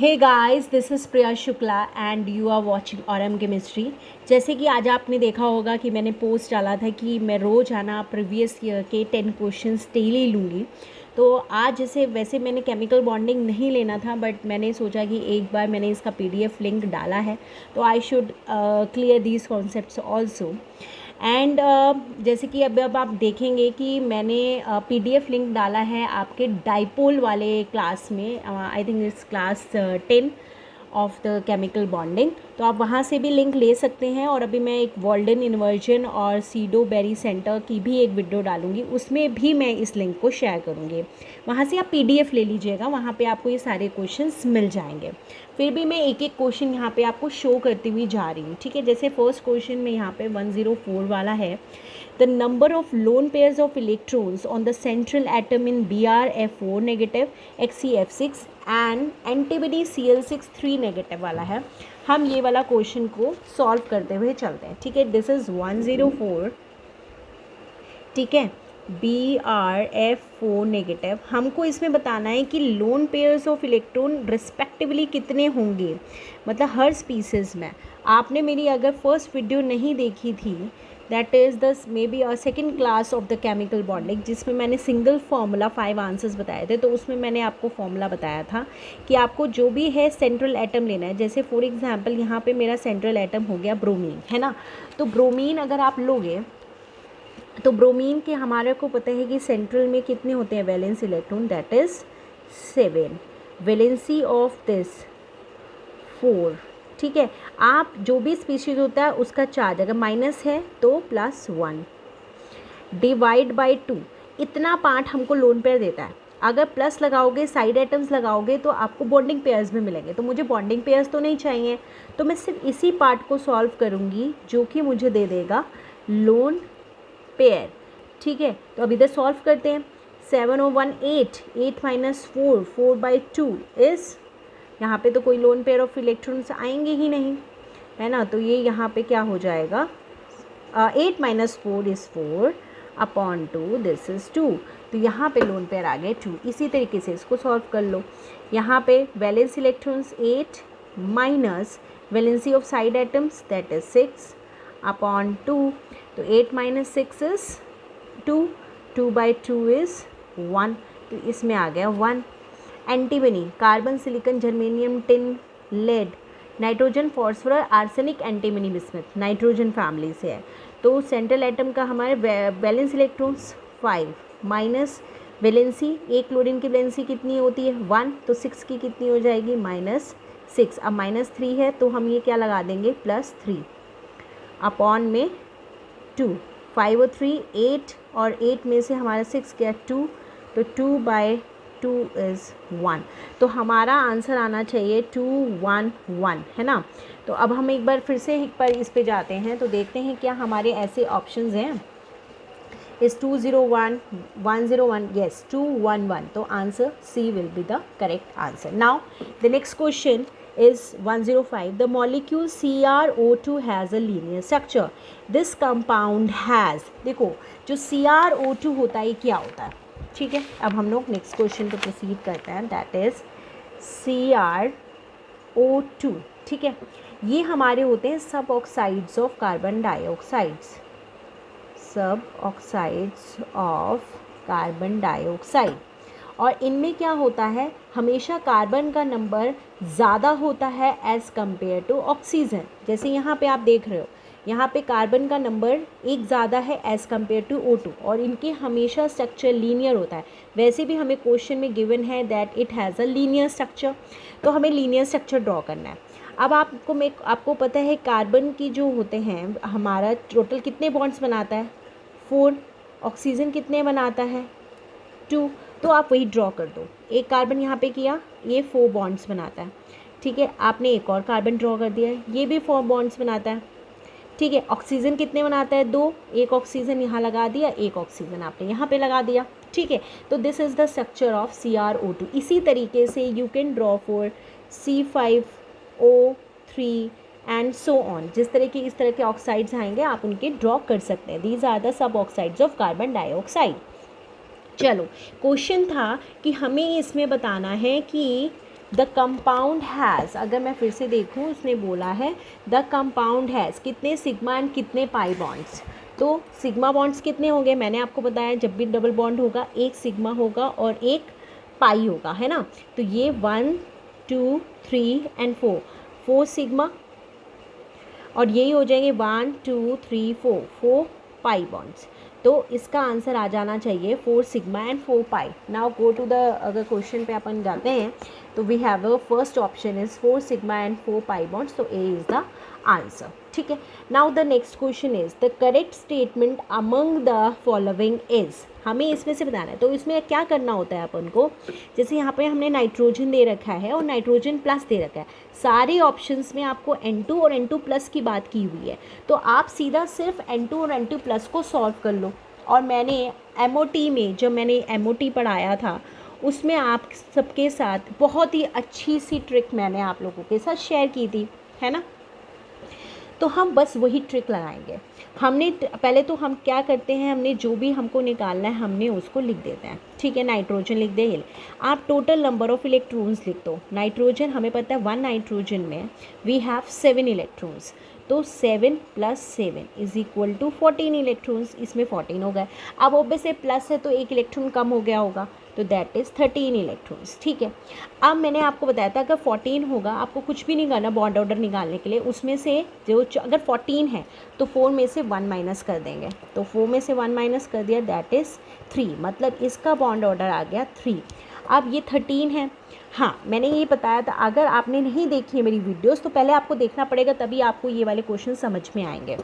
Hey guys, this is Priya Shukla and you are watching Aurum chemistry. जैसे कि आज आपने देखा होगा कि मैंने पोस्ट डाला था कि मैं रोज़ाना प्रीवियस ईयर के 10 क्वेश्चंस डेली लूँगी। तो आज जैसे वैसे मैंने केमिकल बॉन्डिंग नहीं लेना था, बट मैंने सोचा कि एक बार मैंने इसका पीडीएफ लिंक डाला है तो I should clear these concepts also. And जैसे कि अब आप देखेंगे कि मैंने पीडीएफ लिंक डाला है आपके डाइपोल वाले क्लास में। I think it's class 10 of the chemical bonding. तो आप वहाँ से भी लिंक ले सकते हैं। और अभी मैं एक वॉल्डन इन्वर्जन और सीडो बेरी सेंटर की भी एक वीडियो डालूंगी, उसमें भी मैं इस लिंक को शेयर करूँगी। वहाँ से आप पीडीएफ ले लीजिएगा, वहाँ पे आपको ये सारे क्वेश्चंस मिल जाएंगे। फिर भी मैं एक एक क्वेश्चन यहाँ पे आपको शो करती हुई जा रही हूँ, ठीक है। जैसे फर्स्ट क्वेश्चन में यहाँ पे 104 वाला है, the number of lone pairs of electrons on the central atom in BrF4 negative, XeF6 and antibody Cl6 3 negative वाला है। हम ये वाला क्वेश्चन को सॉल्व करते हुए चलते हैं, ठीक है। दिस इज़ 104, ठीक है। BrF4 negative. हमको इसमें बताना है कि lone pairs of electron respectively कितने होंगे, मतलब हर स्पीसीज़ में। आपने मेरी अगर फर्स्ट वीडियो नहीं देखी थी, that is the may be second class of the chemical bonding, जिसमें मैंने सिंगल फार्मूला 5 आंसर्स बताए थे, तो उसमें मैंने आपको फार्मूला बताया था कि आपको जो भी है सेंट्रल एटम लेना है। जैसे फॉर एग्जांपल यहाँ पे मेरा सेंट्रल एटम हो गया ब्रोमीन, है ना। तो ब्रोमीन अगर आप लोगे तो ब्रोमीन के हमारे को पता है कि सेंट्रल में कितने होते हैं valence electron, that is 7। Valency of this 4, ठीक है। आप जो भी स्पीशीज़ होता है उसका चार्ज अगर माइनस है तो +1 डिवाइड बाय 2, इतना पार्ट हमको लोन पेयर देता है। अगर प्लस लगाओगे, साइड एटम्स लगाओगे, तो आपको बॉन्डिंग पेयर्स भी मिलेंगे। तो मुझे बॉन्डिंग पेयर्स तो नहीं चाहिए, तो मैं सिर्फ इसी पार्ट को सॉल्व करूँगी जो कि मुझे दे देगा लोन पेयर, ठीक है। तो अब इधर सॉल्व करते हैं। 7 और 1 8, 8 - 4, 4/2 इज़, यहाँ पे तो कोई लोन पेयर ऑफ इलेक्ट्रॉन्स आएंगे ही नहीं, है ना। तो ये यहाँ पे क्या हो जाएगा, 8 - 4 इज़ 4/2, दिस इज़ 2। तो यहाँ पे लोन पेयर आ गए 2। इसी तरीके से इसको सॉल्व कर लो। यहाँ पे valence electrons 8 minus valency of side atoms that is 6/2। तो 8 - 6 इज़ 2, 2/2 इज़ 1। तो इसमें आ गया 1। Antimony carbon, silicon, germanium, tin, lead, nitrogen, phosphorus, arsenic, antimony bismuth nitrogen family से है। तो सेंट्रल एटम का हमारे वैलेंस इलेक्ट्रॉन्स 5 माइनस वैलेंसी, एक क्लोरीन की वैलेंसी कितनी होती है 1, तो 6 की कितनी हो जाएगी -6। अब -3 है तो हम ये क्या लगा देंगे +3 अपॉन में 2। 5 और 3 8, और 8 में से हमारा 6 गया 2, तो 2/2 इज़ 1। तो हमारा आंसर आना चाहिए 211, है ना। तो अब हम एक बार फिर से एक बार इस पे जाते हैं, तो देखते हैं क्या हमारे ऐसे ऑप्शंस हैं। Is 201, 101, yes 211। तो answer C will be the correct answer. Now the next question is 105. The molecule CrO2 has a linear structure. This compound has, देखो जो CrO2 होता है क्या होता है, ठीक है। अब हम लोग नेक्स्ट क्वेश्चन पे प्रोसीड करते हैं, दैट इज़ CrO2, ठीक है। ये हमारे होते हैं सब ऑक्साइड्स ऑफ कार्बन डाइऑक्साइड्स, सब ऑक्साइड्स ऑफ कार्बन डाइऑक्साइड। और इनमें क्या होता है, हमेशा कार्बन का नंबर ज़्यादा होता है एज़ कम्पेयर टू ऑक्सीजन। जैसे यहाँ पे आप देख रहे हो, यहाँ पे कार्बन का नंबर एक ज़्यादा है एज़ कम्पेयर टू O2, और इनके हमेशा स्ट्रक्चर लीनियर होता है। वैसे भी हमें क्वेश्चन में गिवन है that it has a linear structure, तो हमें लीनियर स्ट्रक्चर ड्रॉ करना है। अब आपको पता है कार्बन की जो होते हैं, हमारा टोटल कितने बॉन्ड्स बनाता है 4, ऑक्सीजन कितने बनाता है 2। तो आप वही ड्रॉ कर दो। एक कार्बन यहाँ पे किया, ये 4 बॉन्ड्स बनाता है, ठीक है। आपने एक और कार्बन ड्रॉ कर दिया है, ये भी 4 बॉन्ड्स बनाता है, ठीक है। ऑक्सीजन कितने बनाता है 2, एक ऑक्सीजन यहाँ लगा दिया, एक ऑक्सीजन आपने यहाँ पे लगा दिया, ठीक है। तो this is the structure of CrO2। इसी तरीके से you can draw for C5O3 and so on. इस तरह के ऑक्साइड्स आएंगे, आप उनके ड्रॉ कर सकते हैं। These are the sub oxides of carbon dioxide. चलो, क्वेश्चन था कि हमें इसमें बताना है कि द कंपाउंड हैज़, अगर मैं फिर से देखूँ उसने बोला है द कंपाउंड हैज़ कितने सिग्मा एंड कितने पाई बॉन्ड्स। तो सिग्मा बॉन्ड्स कितने होंगे, मैंने आपको बताया जब भी डबल बॉन्ड होगा एक सिग्मा होगा और एक पाई होगा, है ना। तो ये 1 2 3 एंड 4 सिग्मा, और यही हो जाएंगे 1 2 3 4 पाई बॉन्ड्स। तो इसका आंसर आ जाना चाहिए 4 sigma and 4 pi. Now go to the, अगर क्वेश्चन पे अपन जाते हैं तो we have a first option is 4 sigma and 4 pi bonds, तो ए इज़ द आंसर। ठीक है, now the next question is the correct statement among the following is, हमें इसमें से बताना है। तो इसमें क्या करना होता है अपन को, जैसे यहाँ पे हमने नाइट्रोजन दे रखा है और नाइट्रोजन प्लस दे रखा है, सारे ऑप्शंस में आपको N2 और N2 प्लस की बात की हुई है, तो आप सीधा सिर्फ N2 और N2 प्लस को सॉल्व कर लो। और मैंने MOT में, जब मैंने MOT पढ़ाया था उसमें आप सबके साथ बहुत ही अच्छी सी ट्रिक मैंने आप लोगों के साथ शेयर की थी, है ना। तो हम बस वही ट्रिक लगाएंगे। हमने पहले तो हम क्या करते हैं, हमने जो भी हमको निकालना है हमने उसको लिख देते हैं। ठीक है, नाइट्रोजन लिख दे, ये आप टोटल नंबर ऑफ़ इलेक्ट्रॉन्स लिख दो। नाइट्रोजन हमें पता है 1 नाइट्रोजन में वी हैव 7 इलेक्ट्रॉन्स, तो 7 + 7 इज़ इक्वल टू 14 इलेक्ट्रॉन्स, इसमें 14 हो गए। अब ऑब्वियसली प्लस है तो एक इलेक्ट्रॉन कम हो गया होगा, तो दैट इज़ 13 इलेक्ट्रॉन्स। ठीक है, अब मैंने आपको बताया था अगर 14 होगा आपको कुछ भी नहीं करना बॉन्ड ऑर्डर निकालने के लिए, उसमें से जो अगर 14 है तो 4 में से 1 माइनस कर देंगे, तो 4 में से 1 माइनस कर दिया दैट इज़ 3, मतलब इसका बॉन्ड ऑर्डर आ गया 3। अब ये 13 है। हाँ, मैंने ये बताया था अगर आपने नहीं देखी है मेरी वीडियोस तो पहले आपको देखना पड़ेगा, तभी आपको ये वाले क्वेश्चन समझ में आएंगे।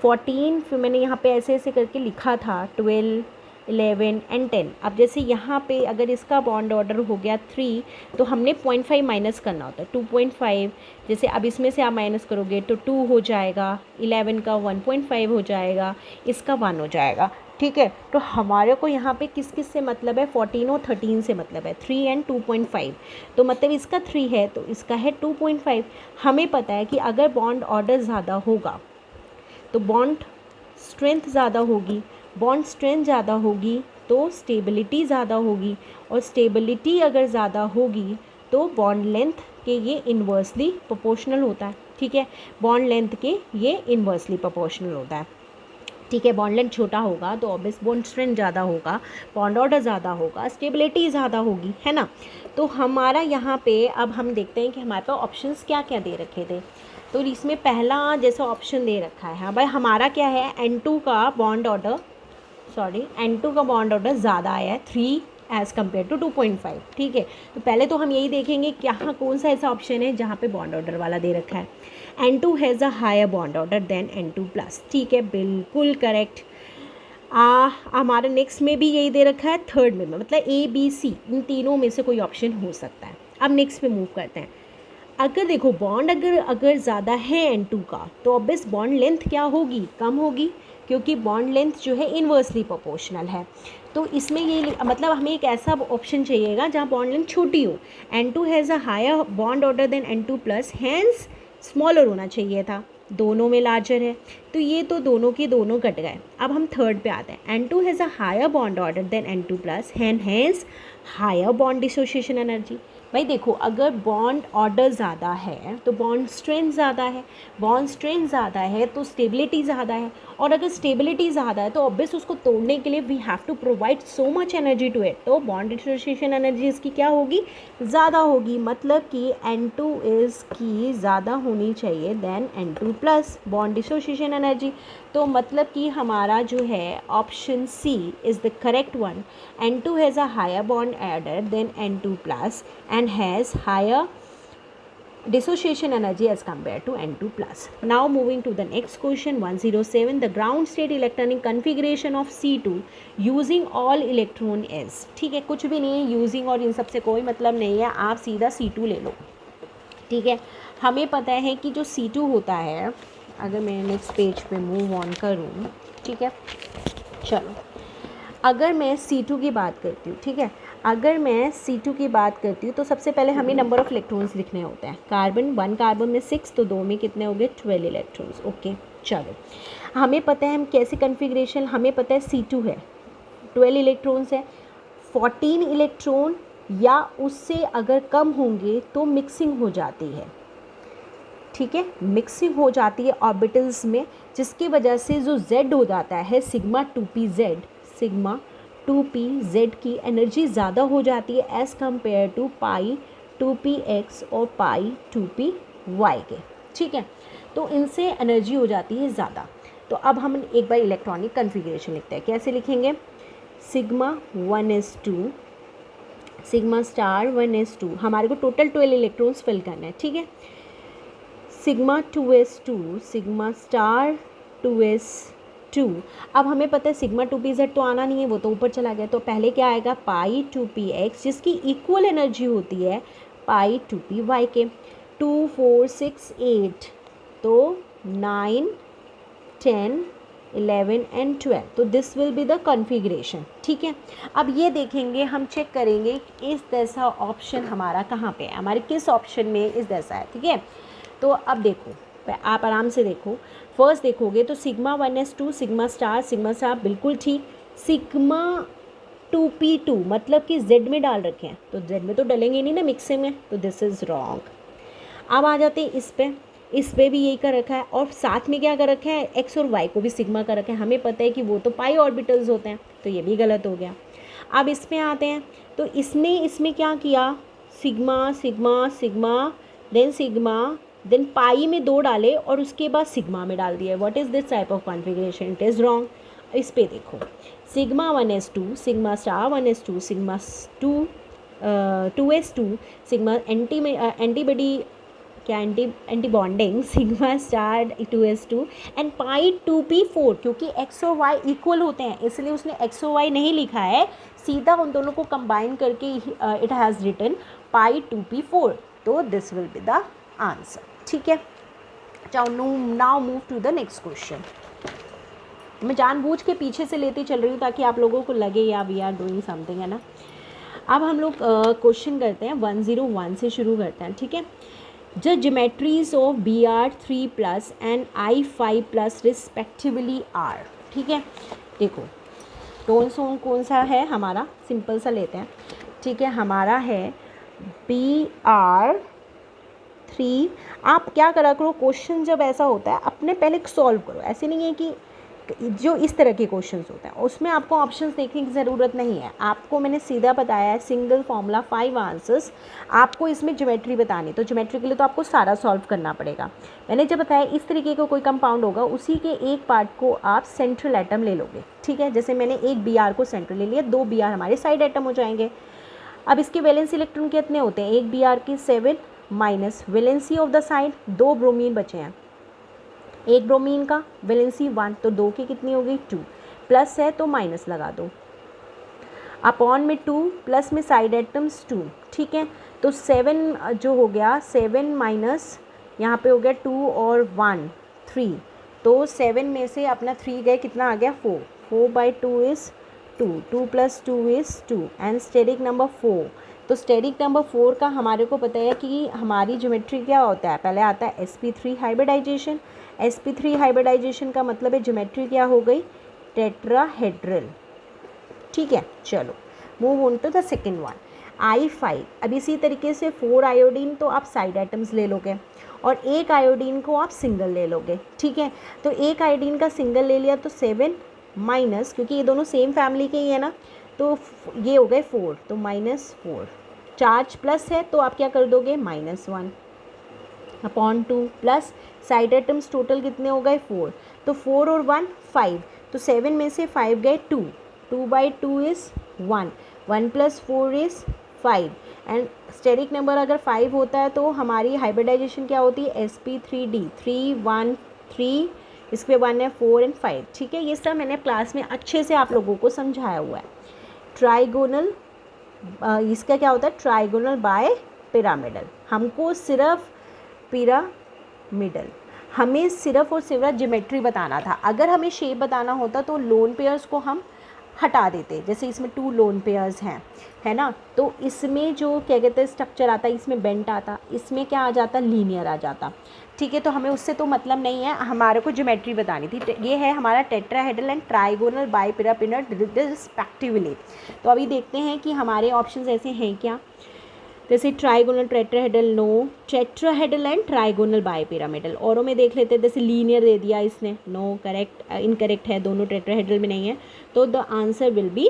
14 फिर मैंने यहाँ पे ऐसे ऐसे करके लिखा था 12 11 एंड 10। अब जैसे यहाँ पे अगर इसका बॉन्ड ऑर्डर हो गया 3 तो हमने 0.5 माइनस करना होता है, 2.5। जैसे अब इसमें से आप माइनस करोगे तो 2 हो जाएगा, 11 का 1.5 हो जाएगा, इसका 1 हो जाएगा। ठीक है, तो हमारे को यहाँ पे किस किस से मतलब है, 14 और 13 से मतलब है, 3 एंड 2.5। तो मतलब इसका 3 है तो इसका है 2.5। हमें पता है कि अगर बॉन्ड ऑर्डर ज़्यादा होगा तो बॉन्ड स्ट्रेंथ ज़्यादा होगी, बॉन्ड स्ट्रेंथ ज़्यादा होगी तो स्टेबिलिटी ज़्यादा होगी, और स्टेबिलिटी अगर ज़्यादा होगी तो बॉन्ड लेंथ के ये इन्वर्सली प्रोपोर्शनल होता है। ठीक है, बॉन्ड लेंथ के ये इन्वर्सली प्रोपोर्शनल होता है। ठीक है, बॉन्ड लेंथ छोटा होगा तो ऑब्वियस बॉन्ड स्ट्रेंथ ज़्यादा होगा, बॉन्ड ऑर्डर ज़्यादा होगा, स्टेबिलिटी ज़्यादा होगी, है ना। तो हमारा यहाँ पे अब हम देखते हैं कि हमारे पास ऑप्शंस क्या क्या दे रखे थे। तो इसमें पहला जैसा ऑप्शन दे रखा है, हाँ भाई हमारा क्या है, N2 का बॉन्ड ऑर्डर N2 का बॉन्ड ऑर्डर ज़्यादा आया है 3 एज़ कम्पेयर टू 2.5। ठीक है, तो पहले तो हम यही देखेंगे कि यहाँ कौन सा ऐसा ऑप्शन है जहाँ पे बॉन्ड ऑर्डर वाला दे रखा है। N2 has a higher bond order than N2 plus. ठीक है, बिल्कुल करेक्ट। हमारे नेक्स्ट में भी यही दे रखा है, थर्ड में मतलब ABC, इन तीनों में से कोई ऑप्शन हो सकता है। अब नेक्स्ट पे मूव करते हैं। अगर देखो बॉन्ड अगर ज़्यादा है N2 का तो ऑब्वियस बॉन्ड लेंथ क्या होगी, कम होगी, क्योंकि बॉन्ड लेंथ जो है इन्वर्सली प्रोपोर्शनल है। तो इसमें ये मतलब हमें एक ऐसा ऑप्शन चाहिएगा जहाँ बॉन्ड लेंथ छोटी हो। N2 has a higher bond order than N2 plus, hence smaller होना चाहिए था, दोनों में लार्जर है, तो ये तो दोनों के दोनों कट गए। अब हम थर्ड पे आते हैं। N2 has a higher bond order than N2 plus, hence higher bond dissociation energy. भाई देखो अगर बॉन्ड ऑर्डर ज़्यादा है तो बॉन्ड स्ट्रेंथ ज़्यादा है, बॉन्ड स्ट्रेंथ ज़्यादा है तो स्टेबिलिटी ज़्यादा है, और अगर स्टेबिलिटी ज़्यादा है तो ऑब्वियस उसको तोड़ने के लिए we have to provide so much energy to it, तो बॉन्ड डिसोसिएशन एनर्जी इसकी क्या होगी, ज़्यादा होगी। मतलब कि N2 इज़ की ज़्यादा होनी चाहिए than N2 plus bond dissociation energy. तो मतलब कि हमारा जो है option C is the correct one. N2 has a higher bond order than N2 plus and has higher dissociation energy as compared to N2 plus. Now moving to the next question 107, the ground state electronic configuration of C2 using all electron is। ठीक है, कुछ भी नहीं है, using और इन सब से कोई मतलब नहीं है, आप सीधा C2 ले लो। ठीक है, हमें पता है कि जो C2 होता है, अगर मैं नेक्स्ट पेज पे मूव ऑन करूँ, ठीक है, चलो अगर मैं C2 की बात करती हूँ, ठीक है, अगर मैं C2 की बात करती हूँ तो सबसे पहले हमें नंबर ऑफ़ इलेक्ट्रॉन्स लिखने होते हैं। कार्बन 1 कार्बन में 6, तो 2 में कितने हो गए 12 इलेक्ट्रॉन्स। ओके, चलो हमें पता है हम कैसे कन्फिग्रेशन, हमें पता है C2 है 12 इलेक्ट्रॉन्स है, 14 इलेक्ट्रॉन या उससे अगर कम होंगे तो मिक्सिंग हो जाती है, ठीक है, मिक्सिंग हो जाती है ऑर्बिटल्स में, जिसकी वजह से जो Z हो जाता है सिग्मा 2pz, सिग्मा 2pz की एनर्जी ज़्यादा हो जाती है as compare to pi 2px और पाई 2py के, ठीक है। तो इनसे एनर्जी हो जाती है ज़्यादा। तो अब हम एक बार इलेक्ट्रॉनिक कन्फिग्रेशन लिखते हैं, कैसे लिखेंगे, sigma 1s2 sigma star 1s2, हमारे को टोटल 12 इलेक्ट्रॉन्स फिल करना है, ठीक है। Sigma 2s2 sigma star 2s2, अब हमें पता है सिग्मा 2pz तो आना नहीं है, वो तो ऊपर चला गया, तो पहले क्या आएगा पाई 2px जिसकी इक्वल एनर्जी होती है पाई 2py के। 2 4 6 8 तो 9 10 11 एंड 12, तो this will be the configuration, ठीक है। अब ये देखेंगे, हम चेक करेंगे इस जैसा ऑप्शन हमारा कहाँ पे है, हमारे किस ऑप्शन में इस जैसा है, ठीक है। तो अब देखो, आप आराम से देखो, फर्स्ट देखोगे तो सिग्मा 1s2 सिग्मा स्टार बिल्कुल ठीक, सिग्मा 2p2 मतलब कि Z में डाल रखे हैं, तो Z में तो डलेंगे नहीं ना मिक्सिंग में, तो दिस इज़ रॉन्ग। अब आ जाते हैं इस पे भी यही कर रखा है, और साथ में क्या कर रखा है, X और Y को भी सिग्मा कर रखा है, हमें पता है कि वो तो पाई ऑर्बिटल्स होते हैं, तो ये भी गलत हो गया। अब इसमें आते हैं, तो इसमें क्या किया, sigma sigma sigma than pi में 2 डाले और उसके बाद सिग्मा में डाल दिया। What is this type of configuration, it is wrong. इस पे देखो, sigma 1s2 sigma star 1s2 sigma 2s2 sigma antibody क्या anti bonding sigma star 2s2 and pi 2p4, क्योंकि x और y इक्वल होते हैं इसलिए उसने x और y नहीं लिखा है, सीधा उन दोनों को कंबाइन करके it has written pi 2p4, तो this will be the answer, ठीक है। Now move to the next question. मैं जानबूझ के पीछे से लेती चल रही हूँ ताकि आप लोगों को लगे या वी आर डूइंग समथिंग, है ना। अब हम लोग क्वेश्चन करते हैं, 101 से शुरू करते हैं, ठीक है। The geometries of Br3+ and I5+ respectively are, ठीक है। देखो टोन सोन कौन सा है हमारा, सिंपल सा लेते हैं, ठीक है। हमारा है Br3, आप क्या करा करो, क्वेश्चन जब ऐसा होता है अपने पहले सॉल्व करो, ऐसे नहीं है कि जो इस तरह के क्वेश्चंस होते हैं उसमें आपको ऑप्शंस देखने की ज़रूरत नहीं है, आपको मैंने सीधा बताया है सिंगल फॉर्मूला 5 आंसर्स, आपको इसमें ज्योमेट्री बतानी, तो ज्योमेट्री के लिए तो आपको सारा सॉल्व करना पड़ेगा। मैंने जब बताया इस तरीके का कोई कंपाउंड होगा उसी के एक पार्ट को आप सेंट्रल एटम ले लोगे, ठीक है। जैसे मैंने एक Br को सेंट्रल ले लिया, 2 Br हमारे साइड एटम हो जाएंगे। अब इसके वैलेंसी इलेक्ट्रॉन कितने होते हैं, एक Br के 7 minus valency of the side, 2 bromine बचे हैं, एक ब्रोमीन का वैलेंसी 1, तो 2 की कितनी हो गई 2, प्लस है तो माइनस लगा दो, अपॉन में 2 प्लस में साइड एटम्स 2, ठीक है। तो 7 जो हो गया 7 माइनस यहाँ पे हो गया 2 और 1 3, तो 7 में से अपना 3 गए, कितना आ गया 4, 4/2 is 2, 2 + 2 is 2 and steric number 4। तो स्टेरिक नंबर 4 का हमारे को पता है कि हमारी ज्योमेट्री क्या होता है, पहले आता है sp3 हाइब्रिडाइजेशन, sp3 हाइब्रिडाइजेशन का मतलब है ज्योमेट्री क्या हो गई, टेट्राहेड्रल, ठीक है। चलो move on to the second one, I5। अब इसी तरीके से 4 आयोडीन तो आप साइड एटम्स ले लोगे और एक आयोडीन को आप सिंगल ले लोगे, ठीक है। तो एक आयोडीन का सिंगल ले लिया तो 7 माइनस, क्योंकि ये दोनों सेम फैमिली के ही है ना, तो ये हो गए 4, तो -4, चार्ज प्लस है तो आप क्या कर दोगे -1 upon 2 plus side atoms total कितने हो गए 4, तो 4 और 1 5, तो 7 में से 5 गए 2, 2/2 is 1, 1 + 4 is 5 and steric number अगर 5 होता है तो हमारी हाइब्रिडाइजेशन क्या होती है sp3d, 3 1 3, इस पे 1 है 4 एंड 5, ठीक है। ये सब मैंने क्लास में अच्छे से आप लोगों को समझाया हुआ है। ट्राइगोनल, इसका क्या होता है ट्राइगोनल बाय पिरामिडल, हमको सिर्फ पिरामिडल, हमें सिर्फ और सिर्फ ज्योमेट्री बताना था। अगर हमें शेप बताना होता तो लोन पेयर्स को हम हटा देते, जैसे इसमें 2 लोन पेयर्स हैं, है ना, तो इसमें जो क्या कहते हैं स्ट्रक्चर आता, इसमें बेंट आता, इसमें क्या आ जाता, लीनियर आ जाता। ठीक है, तो हमें उससे तो मतलब नहीं है, हमारे को ज्योमेट्री बतानी थी। ये है हमारा टेट्राहेड्रल एंड ट्राइगोनल बाइपिरामिड रिस्पेक्टिवली। तो अभी देखते हैं कि हमारे ऑप्शंस ऐसे हैं क्या, जैसे trigonal, tetrahedral, no, tetrahedral and trigonal bipyramidal. औरों में देख लेते हैं, जैसे लीनियर दे दिया इसने, नो, करेक्ट, इनकरेक्ट है, दोनों टेट्राहेड्रल में नहीं है, तो the answer will be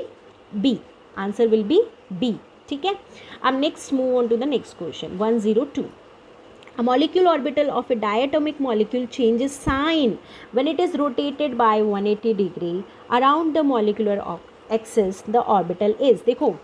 B, answer will be B. ठीक है, अब next move on to the next question 102। A molecule orbital of a diatomic molecule changes sign when it is rotated by 180 degree around the molecular axis the orbital is। देखो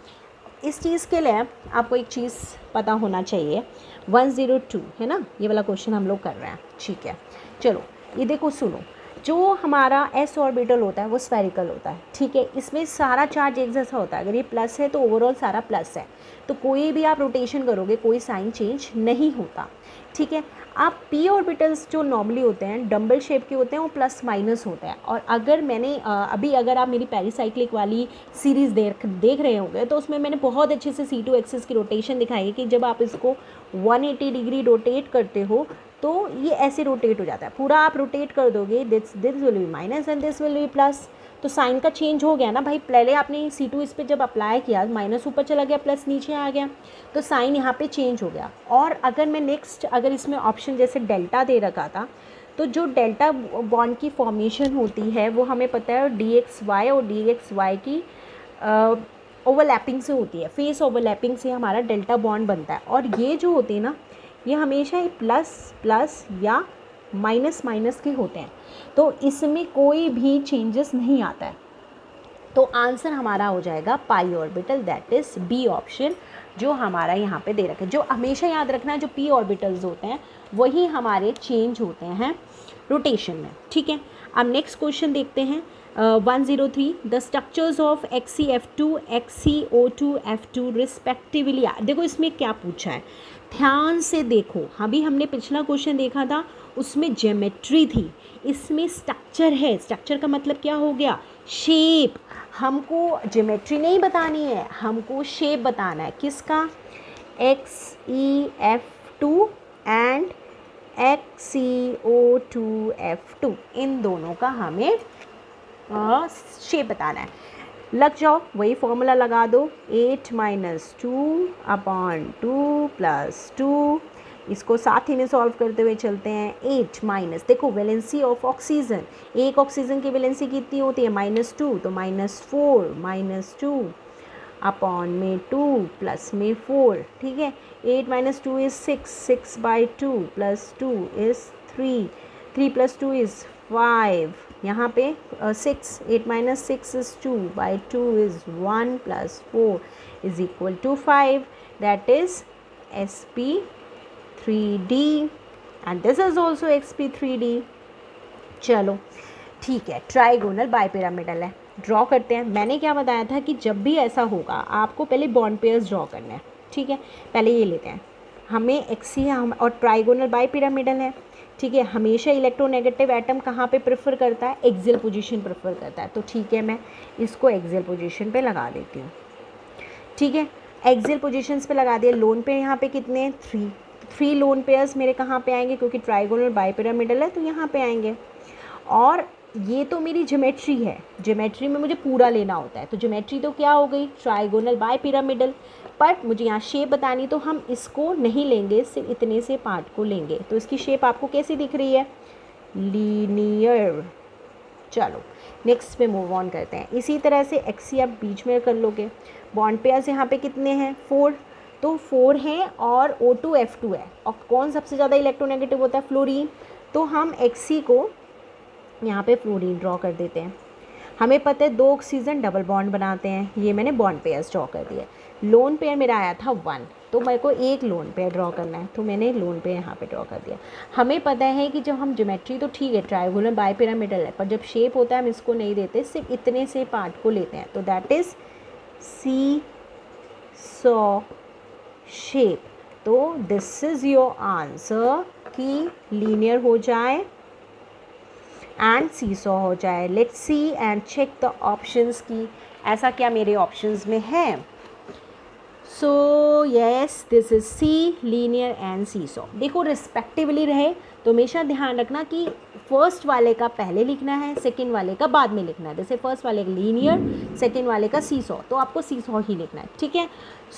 इस चीज़ के लिए आपको एक चीज़ पता होना चाहिए, 102 है ना, ये वाला क्वेश्चन हम लोग कर रहे हैं। ठीक है, चलो ये देखो, सुनो, जो हमारा एस ऑर्बिटल होता है वो स्फेरिकल होता है। ठीक है, इसमें सारा चार्ज एक जैसा होता है, अगर ये प्लस है तो ओवरऑल सारा प्लस है, तो कोई भी आप रोटेशन करोगे कोई साइन चेंज नहीं होता। ठीक है, आप पी ऑर्बिटल्स जो नॉर्मली होते हैं डम्बल शेप के होते हैं, वो प्लस माइनस होते हैं। और अगर मैंने अभी अगर आप मेरी पेरिसाइक्लिक वाली सीरीज़ देख रहे होंगे तो उसमें मैंने बहुत अच्छे से C2 एक्सिस की रोटेशन दिखाई है कि जब आप इसको 180 डिग्री रोटेट करते हो तो ये ऐसे रोटेट हो जाता है, पूरा आप रोटेट कर दोगे, this will B minus and this will B plus, तो साइन का चेंज हो गया ना भाई। पहले आपने C2 इस पर जब अप्लाई किया, माइनस ऊपर चला गया, प्लस नीचे आ गया, तो साइन यहाँ पे चेंज हो गया। और अगर मैं नेक्स्ट, अगर इसमें ऑप्शन जैसे डेल्टा दे रखा था, तो जो डेल्टा बॉन्ड की फॉर्मेशन होती है वो हमें पता है DXY और DXY की ओवरलैपिंग से होती है, फेस ओवरलैपिंग से हमारा डेल्टा बॉन्ड बनता है। और ये जो होते हैं ना, ये हमेशा ही प्लस प्लस या माइनस माइनस के होते हैं, तो इसमें कोई भी चेंजेस नहीं आता है। तो आंसर हमारा हो जाएगा pi orbital, that is B option, जो हमारा यहाँ पे दे रखा है। जो हमेशा याद रखना है, जो पी ऑर्बिटल्स होते हैं वही हमारे चेंज होते हैं रोटेशन में। ठीक है, अब नेक्स्ट क्वेश्चन देखते हैं 103। The structures of XeF2 XeO2F2 respectively. देखो इसमें क्या पूछा है, ध्यान से देखो, अभी हमने पिछला क्वेश्चन देखा था उसमें ज्योमेट्री थी, इसमें स्ट्रक्चर है। स्ट्रक्चर का मतलब क्या हो गया, शेप। हमको ज्योमेट्री नहीं बतानी है, हमको शेप बताना है। किसका, XeF2 एंड XeO2F2, इन दोनों का हमें शेप बताना है। लग जाओ, वही फॉर्मूला लगा दो, 8 - 2/2 + 2, इसको साथ ही में सॉल्व करते हुए चलते हैं। 8 माइनस, देखो वैलेंसी ऑफ ऑक्सीजन, एक ऑक्सीजन की वैलेंसी कितनी होती है, -2, तो -4 - 2 अपॉन में 2 प्लस में 4। ठीक है, 8 - 2 इज़ 6, 6/2 + 2 इज़ 3, 3 + 2 इज़ 5, यहाँ पे 6, 8 - 6 is 2/2 is 1 + 4 is equal to 5, that is sp3d and this is also sp3d। चलो ठीक है, ट्राइगोनल बाइपिरामिडल है, ड्रॉ करते हैं। मैंने क्या बताया था कि जब भी ऐसा होगा आपको पहले बॉन्ड पेयर्स ड्रॉ करने हैं। ठीक है, पहले ये लेते हैं, हमें एक्सी हम और ट्राइगोनल बाइपिरामिडल है। ठीक है, हमेशा इलेक्ट्रोनेगेटिव एटम कहाँ पे प्रेफर करता है, एक्सियल पोजीशन प्रेफर करता है। तो ठीक है, मैं इसको एक्सियल पोजीशन पे लगा देती हूँ। ठीक है, एक्सियल पोजीशंस पे लगा दिया। लोन पेयर यहाँ पे कितने, 3 लोन पेयर्स मेरे कहाँ पे आएंगे, क्योंकि ट्राइगोनल बाइपिरामिडल है तो यहाँ पे आएंगे। और ये तो मेरी ज्योमेट्री है, ज्योमेट्री में मुझे पूरा लेना होता है, तो ज्योमेट्री तो क्या हो गई, ट्राइगोनल बाइपिरामिडल। बट मुझे यहाँ शेप बतानी, तो हम इसको नहीं लेंगे, सिर्फ इतने से पार्ट को लेंगे। तो इसकी शेप आपको कैसी दिख रही है, लीनियर। चलो नेक्स्ट पे मूव ऑन करते हैं। इसी तरह से एक्सी आप बीच में कर लोगे। बॉन्ड पेयर्स यहाँ पे कितने हैं, 4, तो 4 हैं और O2F2 है। और कौन सबसे ज़्यादा इलेक्ट्रोनेगेटिव होता है, फ्लोरीन। तो हम एक्सी को यहाँ पे फ्लोरीन ड्रॉ कर देते हैं। हमें पता है 2 ऑक्सीजन डबल बॉन्ड बनाते हैं, ये मैंने बॉन्ड पेयर्स ड्रॉ कर दिए। लोन पेयर मेरा आया था 1, तो मेरे को एक लोन पेयर ड्रॉ करना है, तो मैंने लोन पेयर यहाँ पे ड्रॉ कर दिया। हमें पता है कि जब हम ज्योमेट्री तो ठीक है ट्राइगोनल बाइपिरामिडल है, पर जब शेप होता है हम इसको नहीं देते, सिर्फ इतने से पार्ट को लेते हैं। तो that is seesaw shape. तो दिस इज़ योर आंसर कि लीनियर हो जाए एंड सीसॉ हो जाए। Let's see and check the options की ऐसा क्या मेरे ऑप्शंस में है? So yes, this is C, linear and seesaw. देखो रिस्पेक्टिवली रहे तो हमेशा ध्यान रखना कि फर्स्ट वाले का पहले लिखना है, सेकंड वाले का बाद में लिखना है। जैसे फर्स्ट वाले का लीनियर, सेकंड वाले का सीसॉ, तो आपको सीसॉ ही लिखना है, ठीक है।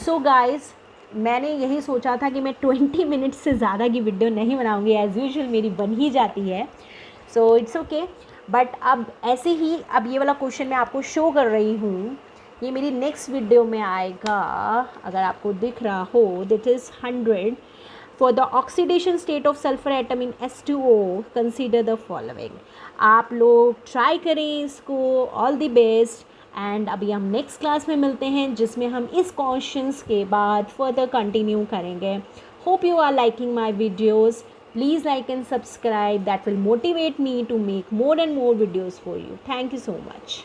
सो गाइस, मैंने यही सोचा था कि मैं 20 मिनट से ज़्यादा की वीडियो नहीं बनाऊंगी, एज़ यूजुअल मेरी बन ही जाती है, सो इट्स ओके। बट अब ऐसे ही, अब ये वाला क्वेश्चन मैं आपको शो कर रही हूँ, ये मेरी नेक्स्ट वीडियो में आएगा, अगर आपको दिख रहा हो, that is 100 for the oxidation state of sulphur atom in H2O consider the following. आप लोग ट्राई करें इसको, ऑल द बेस्ट। एंड अभी हम नेक्स्ट क्लास में मिलते हैं जिसमें हम इस क्वेश्चंस के बाद फर्दर कंटिन्यू करेंगे। Hope you are liking my videos. Please like and subscribe. That will motivate me to make more and more videos for you. Thank you so much.